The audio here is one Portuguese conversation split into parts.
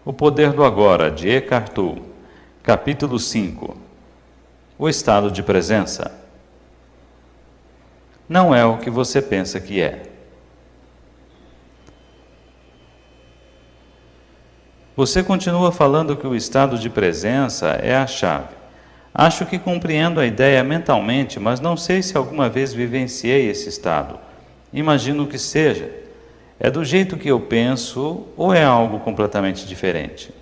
O Poder do Agora, de Eckhart Tolle, capítulo 5. O estado de presença. Não é o que você pensa que é. Você continua falando que o estado de presença é a chave. Acho que compreendo a ideia mentalmente, mas não sei se alguma vez vivenciei esse estado. Imagino que seja. É do jeito que eu penso ou é algo completamente diferente?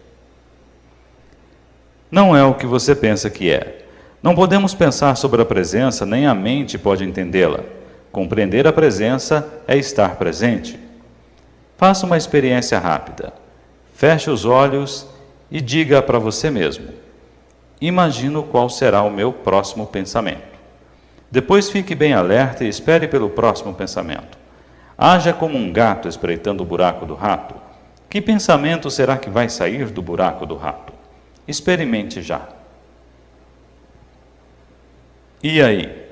Não é o que você pensa que é. Não podemos pensar sobre a presença, nem a mente pode entendê-la. Compreender a presença é estar presente. Faça uma experiência rápida. Feche os olhos e diga para você mesmo: imagino qual será o meu próximo pensamento. Depois fique bem alerta e espere pelo próximo pensamento. Haja como um gato espreitando o buraco do rato. Que pensamento será que vai sair do buraco do rato? Experimente já. E aí?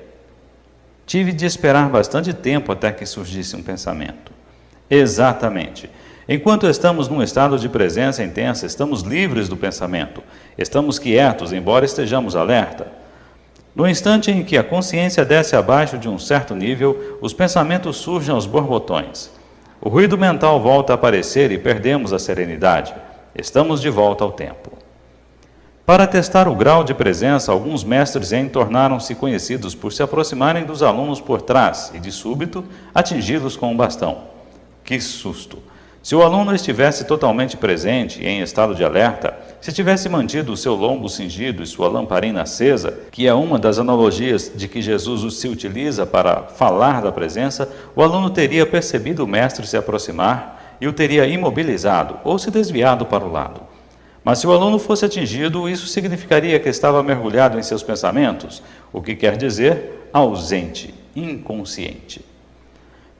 Tive de esperar bastante tempo até que surgisse um pensamento. Exatamente. Enquanto estamos num estado de presença intensa, estamos livres do pensamento. Estamos quietos, embora estejamos alerta. No instante em que a consciência desce abaixo de um certo nível, os pensamentos surgem aos borbotões. O ruído mental volta a aparecer e perdemos a serenidade. Estamos de volta ao tempo. Para testar o grau de presença, alguns mestres Zen tornaram-se conhecidos por se aproximarem dos alunos por trás e, de súbito, atingi-los com um bastão. Que susto! Se o aluno estivesse totalmente presente e em estado de alerta, se tivesse mantido o seu lombo cingido e sua lamparina acesa, que é uma das analogias de que Jesus se utiliza para falar da presença, o aluno teria percebido o mestre se aproximar e o teria imobilizado ou se desviado para o lado. Mas se o aluno fosse atingido, isso significaria que estava mergulhado em seus pensamentos, o que quer dizer ausente, inconsciente.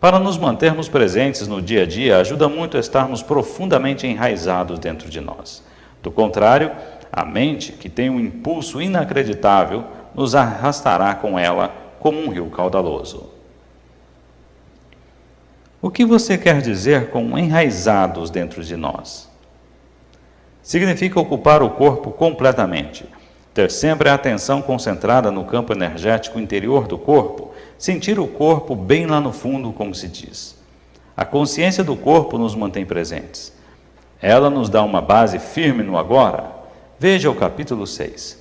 Para nos mantermos presentes no dia a dia, ajuda muito a estarmos profundamente enraizados dentro de nós. Do contrário, a mente, que tem um impulso inacreditável, nos arrastará com ela como um rio caudaloso. O que você quer dizer com enraizados dentro de nós? Significa ocupar o corpo completamente, ter sempre a atenção concentrada no campo energético interior do corpo, sentir o corpo bem lá no fundo, como se diz. A consciência do corpo nos mantém presentes. Ela nos dá uma base firme no agora. Veja o capítulo 6.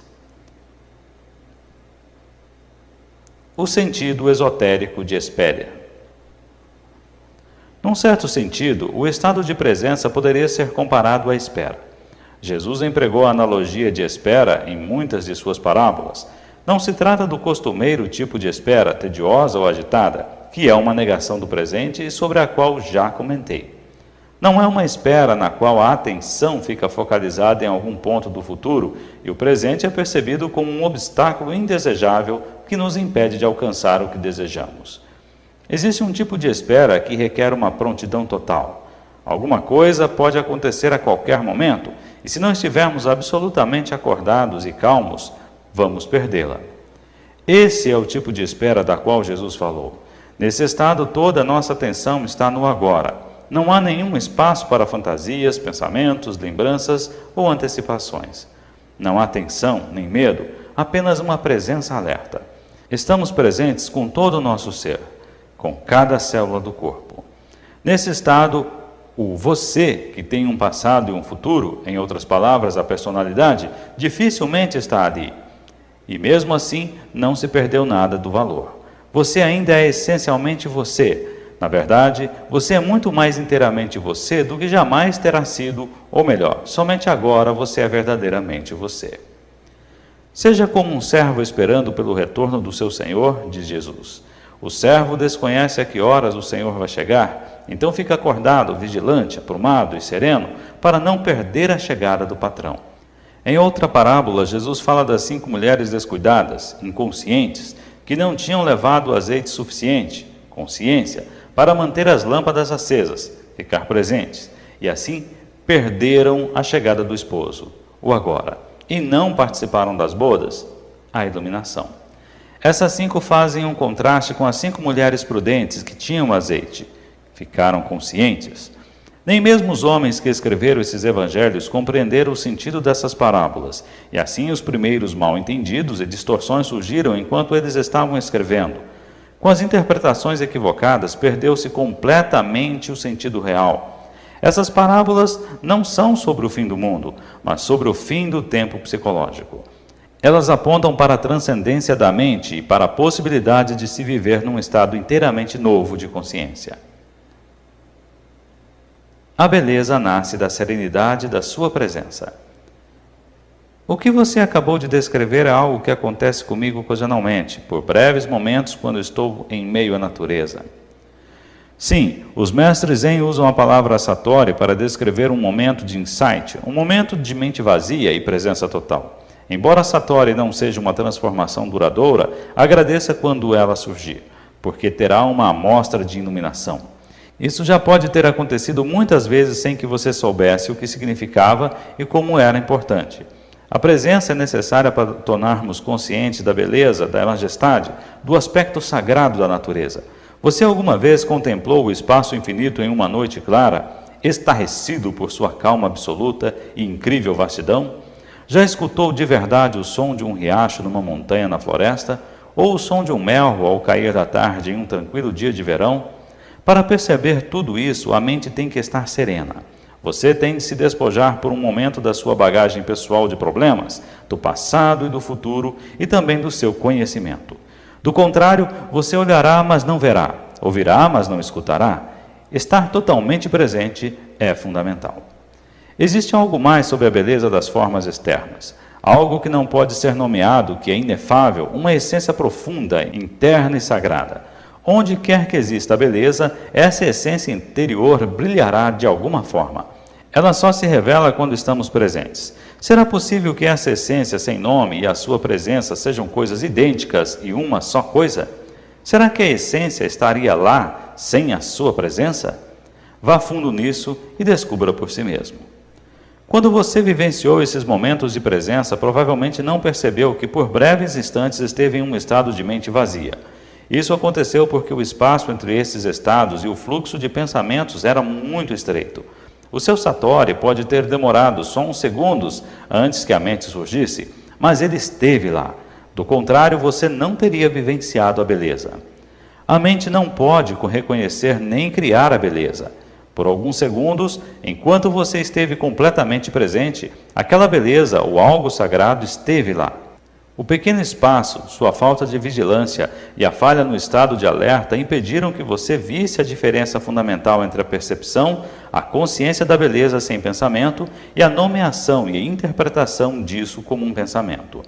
O sentido esotérico de espera. Num certo sentido, o estado de presença poderia ser comparado à espera. Jesus empregou a analogia de espera em muitas de suas parábolas. Não se trata do costumeiro tipo de espera, tediosa ou agitada, que é uma negação do presente e sobre a qual já comentei. Não é uma espera na qual a atenção fica focalizada em algum ponto do futuro e o presente é percebido como um obstáculo indesejável que nos impede de alcançar o que desejamos. Existe um tipo de espera que requer uma prontidão total. Alguma coisa pode acontecer a qualquer momento e se não estivermos absolutamente acordados e calmos, vamos perdê-la. Esse é o tipo de espera da qual Jesus falou. Nesse estado, toda a nossa atenção está no agora. Não há nenhum espaço para fantasias, pensamentos, lembranças ou antecipações. Não há tensão nem medo, apenas uma presença alerta. Estamos presentes com todo o nosso ser, com cada célula do corpo. Nesse estado, o você, que tem um passado e um futuro, em outras palavras, a personalidade, dificilmente está ali. E mesmo assim, não se perdeu nada do valor. Você ainda é essencialmente você. Na verdade, você é muito mais inteiramente você do que jamais terá sido, ou melhor, somente agora você é verdadeiramente você. Seja como um servo esperando pelo retorno do seu senhor, diz Jesus. O servo desconhece a que horas o senhor vai chegar, então fica acordado, vigilante, aprumado e sereno, para não perder a chegada do patrão. Em outra parábola, Jesus fala das 5 mulheres descuidadas, inconscientes, que não tinham levado azeite suficiente, consciência, para manter as lâmpadas acesas, ficar presentes, e assim perderam a chegada do esposo, o agora, e não participaram das bodas, a iluminação. Essas 5 fazem um contraste com as 5 mulheres prudentes que tinham azeite, ficaram conscientes. Nem mesmo os homens que escreveram esses evangelhos compreenderam o sentido dessas parábolas, e assim os primeiros mal-entendidos e distorções surgiram enquanto eles estavam escrevendo. Com as interpretações equivocadas, perdeu-se completamente o sentido real. Essas parábolas não são sobre o fim do mundo, mas sobre o fim do tempo psicológico. Elas apontam para a transcendência da mente e para a possibilidade de se viver num estado inteiramente novo de consciência. A beleza nasce da serenidade da sua presença. O que você acabou de descrever é algo que acontece comigo ocasionalmente, por breves momentos quando estou em meio à natureza. Sim, os mestres Zen usam a palavra satori para descrever um momento de insight, um momento de mente vazia e presença total. Embora a satori não seja uma transformação duradoura, agradeça quando ela surgir, porque terá uma amostra de iluminação. Isso já pode ter acontecido muitas vezes sem que você soubesse o que significava e como era importante. A presença é necessária para tornarmos conscientes da beleza, da majestade, do aspecto sagrado da natureza. Você alguma vez contemplou o espaço infinito em uma noite clara, estarrecido por sua calma absoluta e incrível vastidão? Já escutou de verdade o som de um riacho numa montanha na floresta? Ou o som de um melro ao cair da tarde em um tranquilo dia de verão? Para perceber tudo isso, a mente tem que estar serena. Você tem de se despojar por um momento da sua bagagem pessoal de problemas, do passado e do futuro, e também do seu conhecimento. Do contrário, você olhará, mas não verá, ouvirá, mas não escutará. Estar totalmente presente é fundamental. Existe algo mais sobre a beleza das formas externas, algo que não pode ser nomeado, que é inefável, uma essência profunda, interna e sagrada. Onde quer que exista a beleza, essa essência interior brilhará de alguma forma. Ela só se revela quando estamos presentes. Será possível que essa essência sem nome e a sua presença sejam coisas idênticas e uma só coisa? Será que a essência estaria lá sem a sua presença? Vá fundo nisso e descubra por si mesmo. Quando você vivenciou esses momentos de presença, provavelmente não percebeu que por breves instantes esteve em um estado de mente vazia. Isso aconteceu porque o espaço entre esses estados e o fluxo de pensamentos era muito estreito. O seu satori pode ter demorado só uns segundos antes que a mente surgisse, mas ele esteve lá. Do contrário, você não teria vivenciado a beleza. A mente não pode reconhecer nem criar a beleza. Por alguns segundos, enquanto você esteve completamente presente, aquela beleza ou algo sagrado esteve lá. O pequeno espaço, sua falta de vigilância e a falha no estado de alerta impediram que você visse a diferença fundamental entre a percepção, a consciência da beleza sem pensamento e a nomeação e a interpretação disso como um pensamento.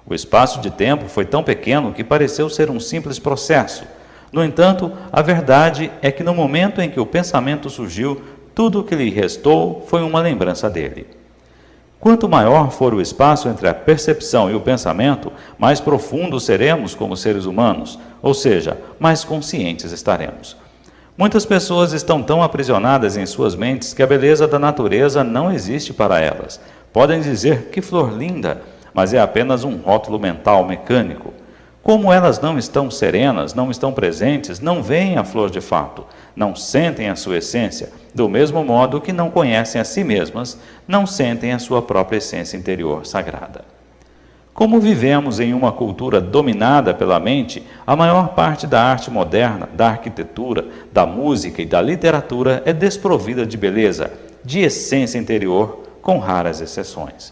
O espaço de tempo foi tão pequeno que pareceu ser um simples processo. No entanto, a verdade é que no momento em que o pensamento surgiu, tudo o que lhe restou foi uma lembrança dele. Quanto maior for o espaço entre a percepção e o pensamento, mais profundos seremos como seres humanos, ou seja, mais conscientes estaremos. Muitas pessoas estão tão aprisionadas em suas mentes que a beleza da natureza não existe para elas. Podem dizer que flor linda, mas é apenas um rótulo mental mecânico. Como elas não estão serenas, não estão presentes, não veem a flor de fato, não sentem a sua essência, do mesmo modo que não conhecem a si mesmas, não sentem a sua própria essência interior sagrada. Como vivemos em uma cultura dominada pela mente, a maior parte da arte moderna, da arquitetura, da música e da literatura é desprovida de beleza, de essência interior, com raras exceções.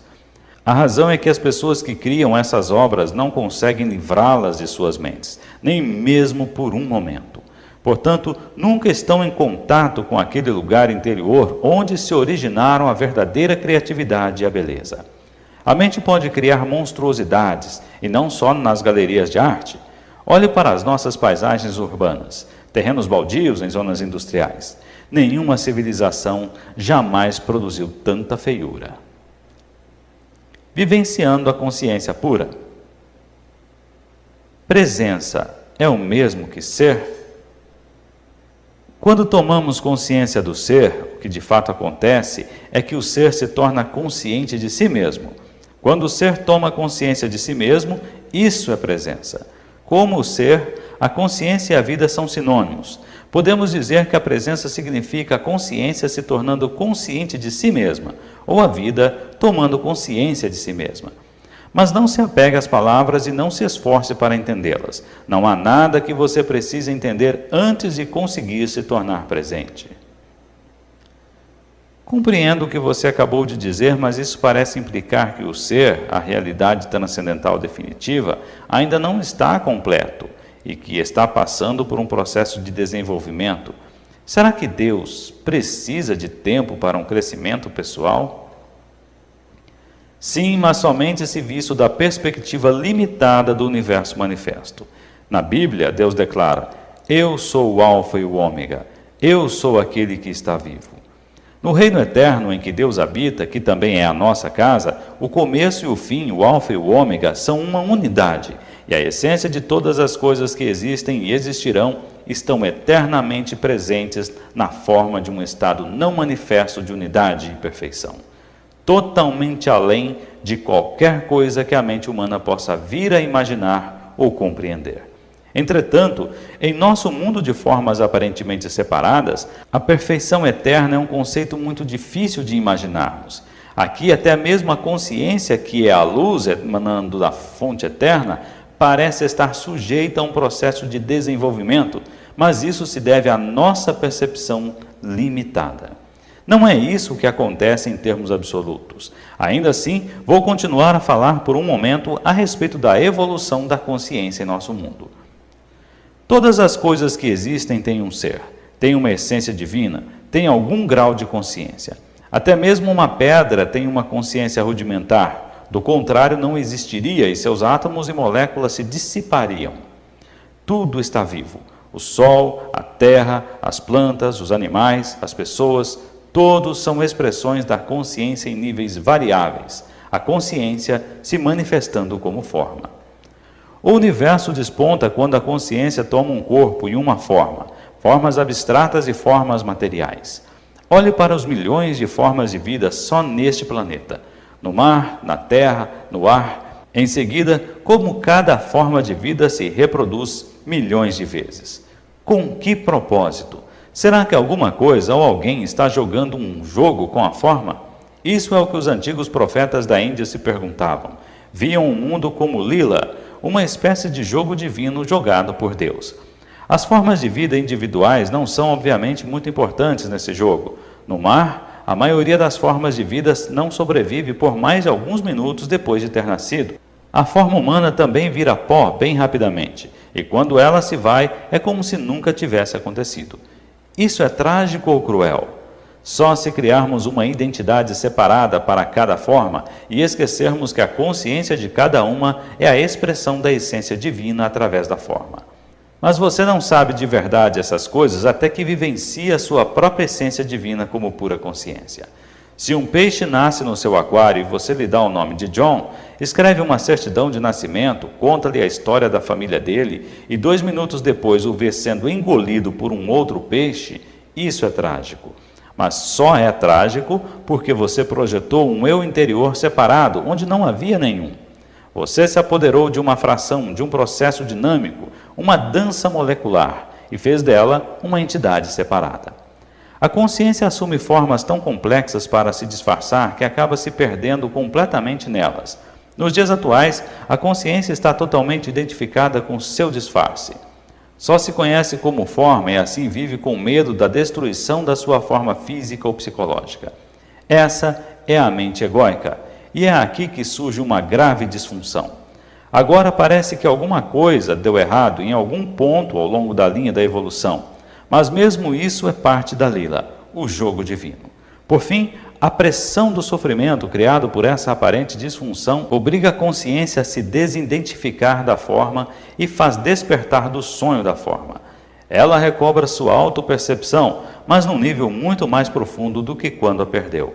A razão é que as pessoas que criam essas obras não conseguem livrá-las de suas mentes, nem mesmo por um momento. Portanto, nunca estão em contato com aquele lugar interior onde se originaram a verdadeira criatividade e a beleza. A mente pode criar monstruosidades, e não só nas galerias de arte. Olhe para as nossas paisagens urbanas, terrenos baldios em zonas industriais. Nenhuma civilização jamais produziu tanta feiura. Vivenciando a consciência pura. Presença é o mesmo que ser? Quando tomamos consciência do ser, o que de fato acontece é que o ser se torna consciente de si mesmo. Quando o ser toma consciência de si mesmo, isso é presença. Como o ser, a consciência e a vida são sinônimos. Podemos dizer que a presença significa a consciência se tornando consciente de si mesma, ou a vida tomando consciência de si mesma. Mas não se apegue às palavras e não se esforce para entendê-las. Não há nada que você precise entender antes de conseguir se tornar presente. Compreendo o que você acabou de dizer, mas isso parece implicar que o ser, a realidade transcendental definitiva, ainda não está completo e que está passando por um processo de desenvolvimento. Será que Deus precisa de tempo para um crescimento pessoal? Sim, mas somente se visto da perspectiva limitada do universo manifesto. Na Bíblia, Deus declara: Eu sou o Alfa e o Ômega, eu sou aquele que está vivo. No reino eterno em que Deus habita, que também é a nossa casa, o começo e o fim, o Alfa e o Ômega, são uma unidade, e a essência de todas as coisas que existem e existirão estão eternamente presentes na forma de um estado não manifesto de unidade e perfeição, totalmente além de qualquer coisa que a mente humana possa vir a imaginar ou compreender. Entretanto, em nosso mundo de formas aparentemente separadas, a perfeição eterna é um conceito muito difícil de imaginarmos. Aqui, até mesmo a consciência, que é a luz emanando da fonte eterna, parece estar sujeita a um processo de desenvolvimento, mas isso se deve à nossa percepção limitada. Não é isso que acontece em termos absolutos. Ainda assim, vou continuar a falar por um momento a respeito da evolução da consciência em nosso mundo. Todas as coisas que existem têm um ser, têm uma essência divina, têm algum grau de consciência. Até mesmo uma pedra tem uma consciência rudimentar. Do contrário, não existiria e seus átomos e moléculas se dissipariam. Tudo está vivo. O sol, a terra, as plantas, os animais, as pessoas, todos são expressões da consciência em níveis variáveis, a consciência se manifestando como forma. O universo desponta quando a consciência toma um corpo e uma forma, formas abstratas e formas materiais. Olhe para os milhões de formas de vida só neste planeta. No mar, na terra, no ar. Em seguida, como cada forma de vida se reproduz milhões de vezes. Com que propósito? Será que alguma coisa ou alguém está jogando um jogo com a forma? Isso é o que os antigos profetas da Índia se perguntavam. Viam o mundo como lila, uma espécie de jogo divino jogado por Deus. As formas de vida individuais não são, obviamente, muito importantes nesse jogo. No mar, a maioria das formas de vida não sobrevive por mais de alguns minutos depois de ter nascido. A forma humana também vira pó bem rapidamente, e quando ela se vai, é como se nunca tivesse acontecido. Isso é trágico ou cruel? Só se criarmos uma identidade separada para cada forma e esquecermos que a consciência de cada uma é a expressão da essência divina através da forma. Mas você não sabe de verdade essas coisas até que vivencie a sua própria essência divina como pura consciência. Se um peixe nasce no seu aquário e você lhe dá o nome de John, escreve uma certidão de nascimento, conta-lhe a história da família dele e 2 minutos depois o vê sendo engolido por um outro peixe, isso é trágico. Mas só é trágico porque você projetou um eu interior separado, onde não havia nenhum. Você se apoderou de uma fração, de um processo dinâmico, uma dança molecular, e fez dela uma entidade separada. A consciência assume formas tão complexas para se disfarçar que acaba se perdendo completamente nelas. Nos dias atuais, a consciência está totalmente identificada com seu disfarce. Só se conhece como forma e assim vive com medo da destruição da sua forma física ou psicológica. Essa é a mente egóica, e é aqui que surge uma grave disfunção. Agora parece que alguma coisa deu errado em algum ponto ao longo da linha da evolução, mas mesmo isso é parte da lila, o jogo divino. Por fim, a pressão do sofrimento criado por essa aparente disfunção obriga a consciência a se desidentificar da forma e faz despertar do sonho da forma. Ela recobra sua autopercepção, mas num nível muito mais profundo do que quando a perdeu.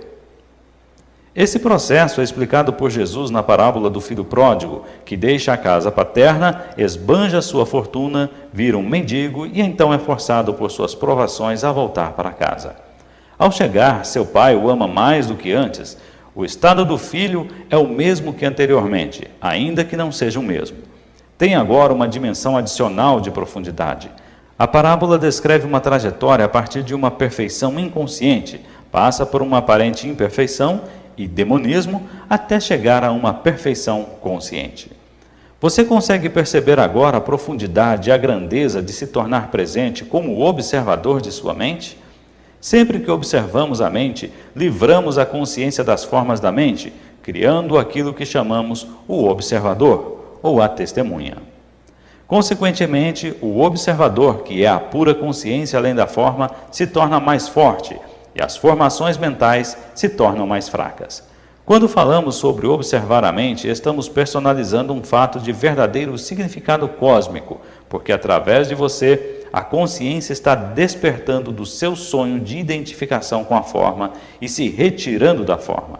Esse processo é explicado por Jesus na parábola do filho pródigo, que deixa a casa paterna, esbanja sua fortuna, vira um mendigo e então é forçado por suas provações a voltar para casa. Ao chegar, seu pai o ama mais do que antes. O estado do filho é o mesmo que anteriormente, ainda que não seja o mesmo. Tem agora uma dimensão adicional de profundidade. A parábola descreve uma trajetória a partir de uma perfeição inconsciente, passa por uma aparente imperfeição e demonismo até chegar a uma perfeição consciente. Você consegue perceber agora a profundidade e a grandeza de se tornar presente como observador de sua mente? Sempre que observamos a mente, livramos a consciência das formas da mente, criando aquilo que chamamos o observador ou a testemunha. Consequentemente, o observador, que é a pura consciência além da forma, se torna mais forte e as formações mentais se tornam mais fracas. Quando falamos sobre observar a mente, estamos personalizando um fato de verdadeiro significado cósmico, porque através de você, a consciência está despertando do seu sonho de identificação com a forma e se retirando da forma.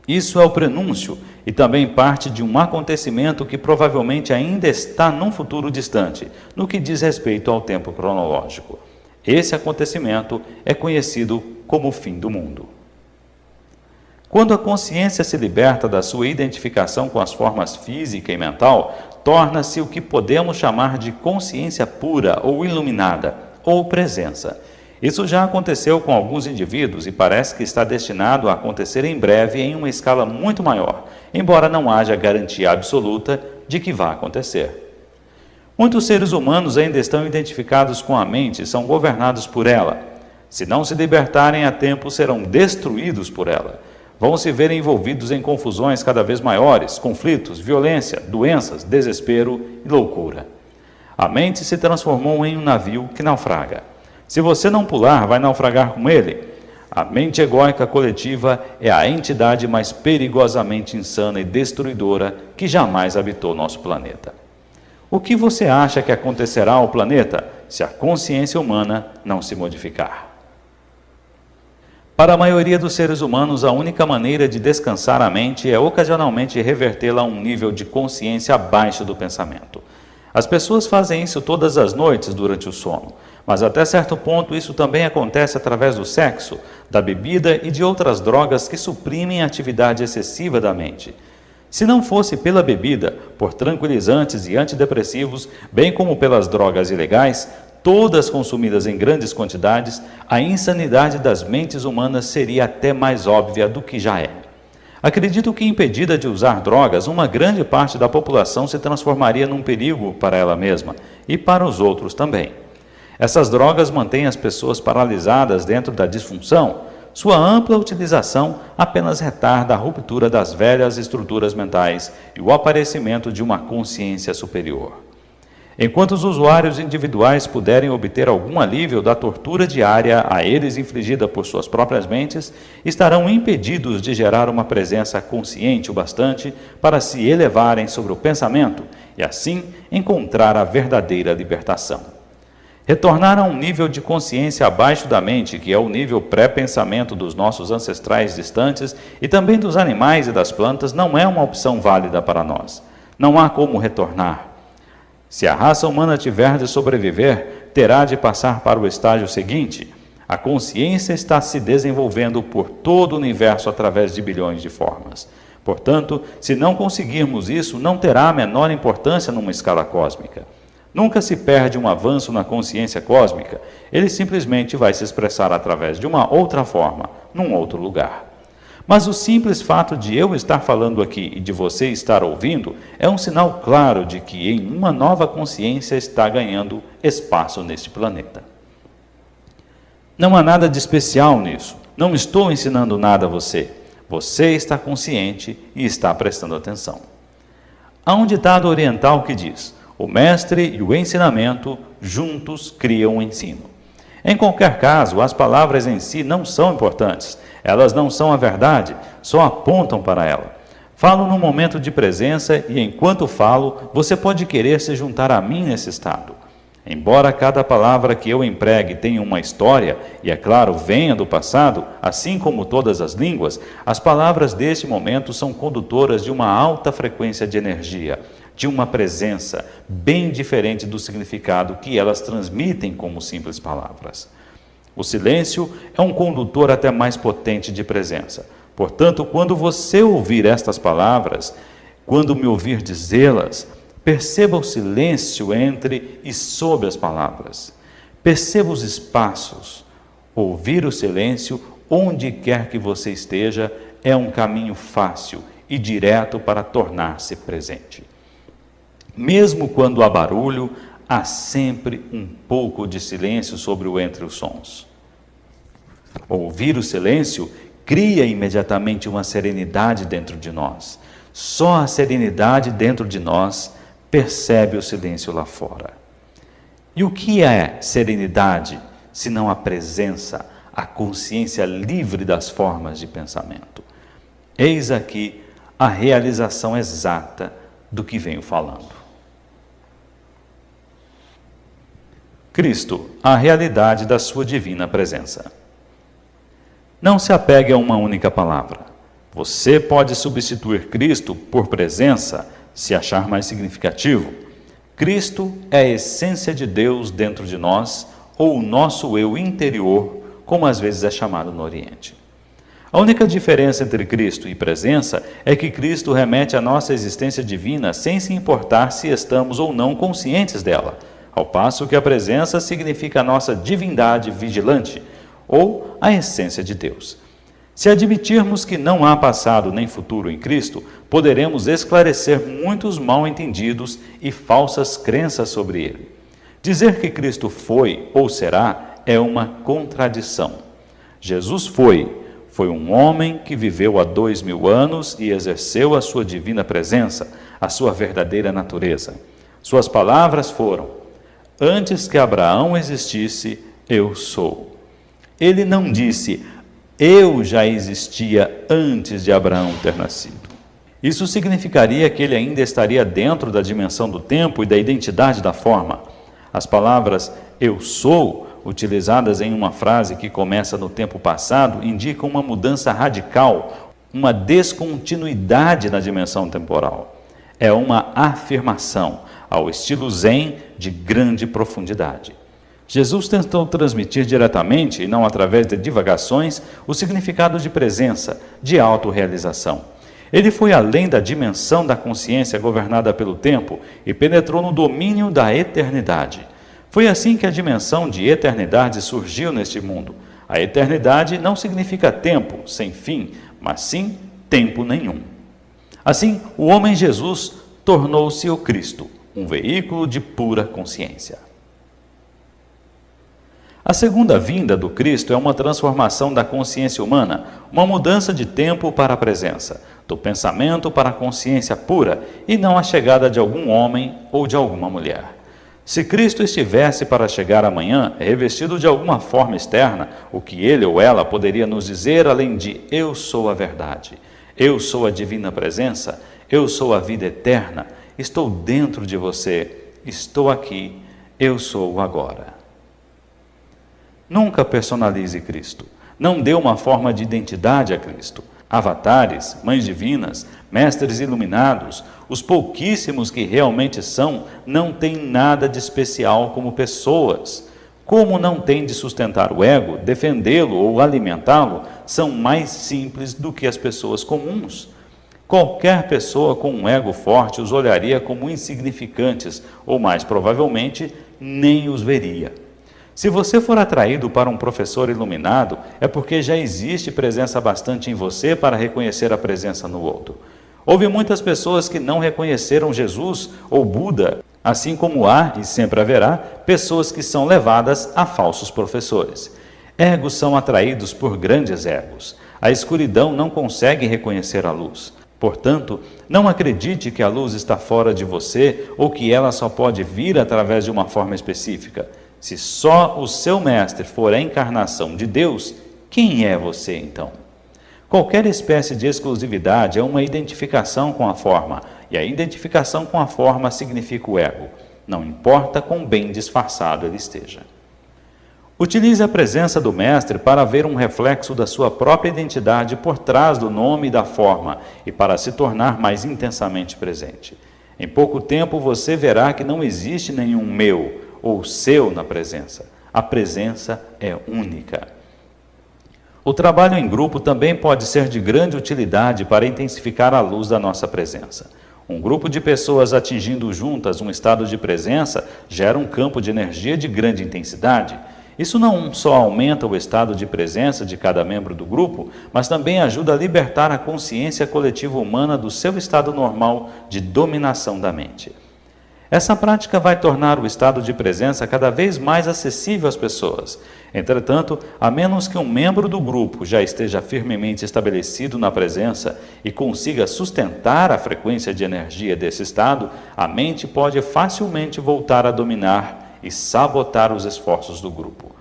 Isso é o prenúncio e também parte de um acontecimento que provavelmente ainda está num futuro distante, no que diz respeito ao tempo cronológico. Esse acontecimento é conhecido como o fim do mundo. Quando a consciência se liberta da sua identificação com as formas física e mental, torna-se o que podemos chamar de consciência pura ou iluminada, ou presença. Isso já aconteceu com alguns indivíduos e parece que está destinado a acontecer em breve em uma escala muito maior, embora não haja garantia absoluta de que vá acontecer. Muitos seres humanos ainda estão identificados com a mente e são governados por ela. Se não se libertarem a tempo, serão destruídos por ela. Vão se ver envolvidos em confusões cada vez maiores, conflitos, violência, doenças, desespero e loucura. A mente se transformou em um navio que naufraga. Se você não pular, vai naufragar com ele. A mente egóica coletiva é a entidade mais perigosamente insana e destruidora que jamais habitou nosso planeta. O que você acha que acontecerá ao planeta se a consciência humana não se modificar? Para a maioria dos seres humanos, a única maneira de descansar a mente é ocasionalmente revertê-la a um nível de consciência abaixo do pensamento. As pessoas fazem isso todas as noites durante o sono, mas até certo ponto isso também acontece através do sexo, da bebida e de outras drogas que suprimem a atividade excessiva da mente. Se não fosse pela bebida, por tranquilizantes e antidepressivos, bem como pelas drogas ilegais, todas consumidas em grandes quantidades, a insanidade das mentes humanas seria até mais óbvia do que já é. Acredito que, impedida de usar drogas, uma grande parte da população se transformaria num perigo para ela mesma e para os outros também. Essas drogas mantêm as pessoas paralisadas dentro da disfunção. Sua ampla utilização apenas retarda a ruptura das velhas estruturas mentais e o aparecimento de uma consciência superior. Enquanto os usuários individuais puderem obter algum alívio da tortura diária a eles infligida por suas próprias mentes, estarão impedidos de gerar uma presença consciente o bastante para se elevarem sobre o pensamento e, assim, encontrar a verdadeira libertação. Retornar a um nível de consciência abaixo da mente, que é o nível pré-pensamento dos nossos ancestrais distantes e também dos animais e das plantas, não é uma opção válida para nós. Não há como retornar. Se a raça humana tiver de sobreviver, terá de passar para o estágio seguinte. A consciência está se desenvolvendo por todo o universo através de bilhões de formas. Portanto, se não conseguirmos isso, não terá a menor importância numa escala cósmica. Nunca se perde um avanço na consciência cósmica, ele simplesmente vai se expressar através de uma outra forma, num outro lugar. Mas o simples fato de eu estar falando aqui e de você estar ouvindo é um sinal claro de que uma nova consciência está ganhando espaço neste planeta. Não há nada de especial nisso. Não estou ensinando nada a você. Você está consciente e está prestando atenção. Há um ditado oriental que diz: o mestre e o ensinamento juntos criam o ensino. Em qualquer caso, as palavras em si não são importantes. Elas não são a verdade, só apontam para ela. Falo num momento de presença e, enquanto falo, você pode querer se juntar a mim nesse estado. Embora cada palavra que eu empregue tenha uma história, e, é claro, venha do passado, assim como todas as línguas, as palavras deste momento são condutoras de uma alta frequência de energia, de uma presença bem diferente do significado que elas transmitem como simples palavras. O silêncio é um condutor até mais potente de presença. Portanto, quando você ouvir estas palavras, quando me ouvir dizê-las, perceba o silêncio entre e sob as palavras. Perceba os espaços. Ouvir o silêncio, onde quer que você esteja, é um caminho fácil e direto para tornar-se presente. Mesmo quando há barulho, há sempre um pouco de silêncio sobre o entre os sons. Ouvir o silêncio cria imediatamente uma serenidade dentro de nós. Só a serenidade dentro de nós percebe o silêncio lá fora. E o que é serenidade, se não a presença, a consciência livre das formas de pensamento? Eis aqui a realização exata do que venho falando. Cristo, a realidade da sua divina presença. Não se apegue a uma única palavra. Você pode substituir Cristo por presença, se achar mais significativo. Cristo é a essência de Deus dentro de nós, ou o nosso eu interior, como às vezes é chamado no Oriente. A única diferença entre Cristo e presença é que Cristo remete à nossa existência divina sem se importar se estamos ou não conscientes dela, ao passo que a presença significa a nossa divindade vigilante, ou a essência de Deus. Se admitirmos que não há passado nem futuro em Cristo, poderemos esclarecer muitos mal-entendidos e falsas crenças sobre ele. Dizer que Cristo foi ou será é uma contradição. Jesus foi um homem que viveu há 2000 anos e exerceu a sua divina presença, a sua verdadeira natureza. Suas palavras foram: antes que Abraão existisse, eu sou. Ele não disse: eu já existia antes de Abraão ter nascido. Isso significaria que ele ainda estaria dentro da dimensão do tempo e da identidade da forma. As palavras eu sou, utilizadas em uma frase que começa no tempo passado, indicam uma mudança radical, uma descontinuidade na dimensão temporal. É uma afirmação, ao estilo Zen, de grande profundidade. Jesus tentou transmitir diretamente, e não através de divagações, o significado de presença, de autorrealização. Ele foi além da dimensão da consciência governada pelo tempo e penetrou no domínio da eternidade. Foi assim que a dimensão de eternidade surgiu neste mundo. A eternidade não significa tempo sem fim, mas sim tempo nenhum. Assim, o homem Jesus tornou-se o Cristo, um veículo de pura consciência. A segunda vinda do Cristo é uma transformação da consciência humana, uma mudança de tempo para a presença, do pensamento para a consciência pura e não a chegada de algum homem ou de alguma mulher. Se Cristo estivesse para chegar amanhã, revestido de alguma forma externa, o que ele ou ela poderia nos dizer além de eu sou a verdade, eu sou a divina presença, eu sou a vida eterna, estou dentro de você, estou aqui, eu sou o agora. Nunca personalize Cristo. Não dê uma forma de identidade a Cristo. Avatares, mães divinas, mestres iluminados, os pouquíssimos que realmente são, não têm nada de especial como pessoas. Como não tem de sustentar o ego, defendê-lo ou alimentá-lo, são mais simples do que as pessoas comuns. Qualquer pessoa com um ego forte os olharia como insignificantes, ou mais provavelmente, nem os veria. Se você for atraído para um professor iluminado, é porque já existe presença bastante em você para reconhecer a presença no outro. Houve muitas pessoas que não reconheceram Jesus ou Buda, assim como há, e sempre haverá, pessoas que são levadas a falsos professores. Egos são atraídos por grandes egos. A escuridão não consegue reconhecer a luz. Portanto, não acredite que a luz está fora de você ou que ela só pode vir através de uma forma específica. Se só o seu mestre for a encarnação de Deus, quem é você então? Qualquer espécie de exclusividade é uma identificação com a forma, e a identificação com a forma significa o ego, não importa quão bem disfarçado ele esteja. Utilize a presença do mestre para ver um reflexo da sua própria identidade por trás do nome e da forma, e para se tornar mais intensamente presente. Em pouco tempo você verá que não existe nenhum meu ou seu na presença. A presença é única. O trabalho em grupo também pode ser de grande utilidade para intensificar a luz da nossa presença. Um grupo de pessoas atingindo juntas um estado de presença gera um campo de energia de grande intensidade. Isso não só aumenta o estado de presença de cada membro do grupo, mas também ajuda a libertar a consciência coletiva humana do seu estado normal de dominação da mente. Essa prática vai tornar o estado de presença cada vez mais acessível às pessoas. Entretanto, a menos que um membro do grupo já esteja firmemente estabelecido na presença e consiga sustentar a frequência de energia desse estado, a mente pode facilmente voltar a dominar e sabotar os esforços do grupo.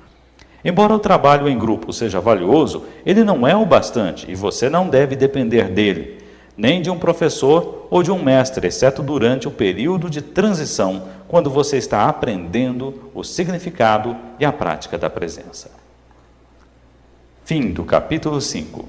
Embora o trabalho em grupo seja valioso, ele não é o bastante e você não deve depender dele, nem de um professor ou de um mestre, exceto durante o período de transição, quando você está aprendendo o significado e a prática da presença. Fim do capítulo 5.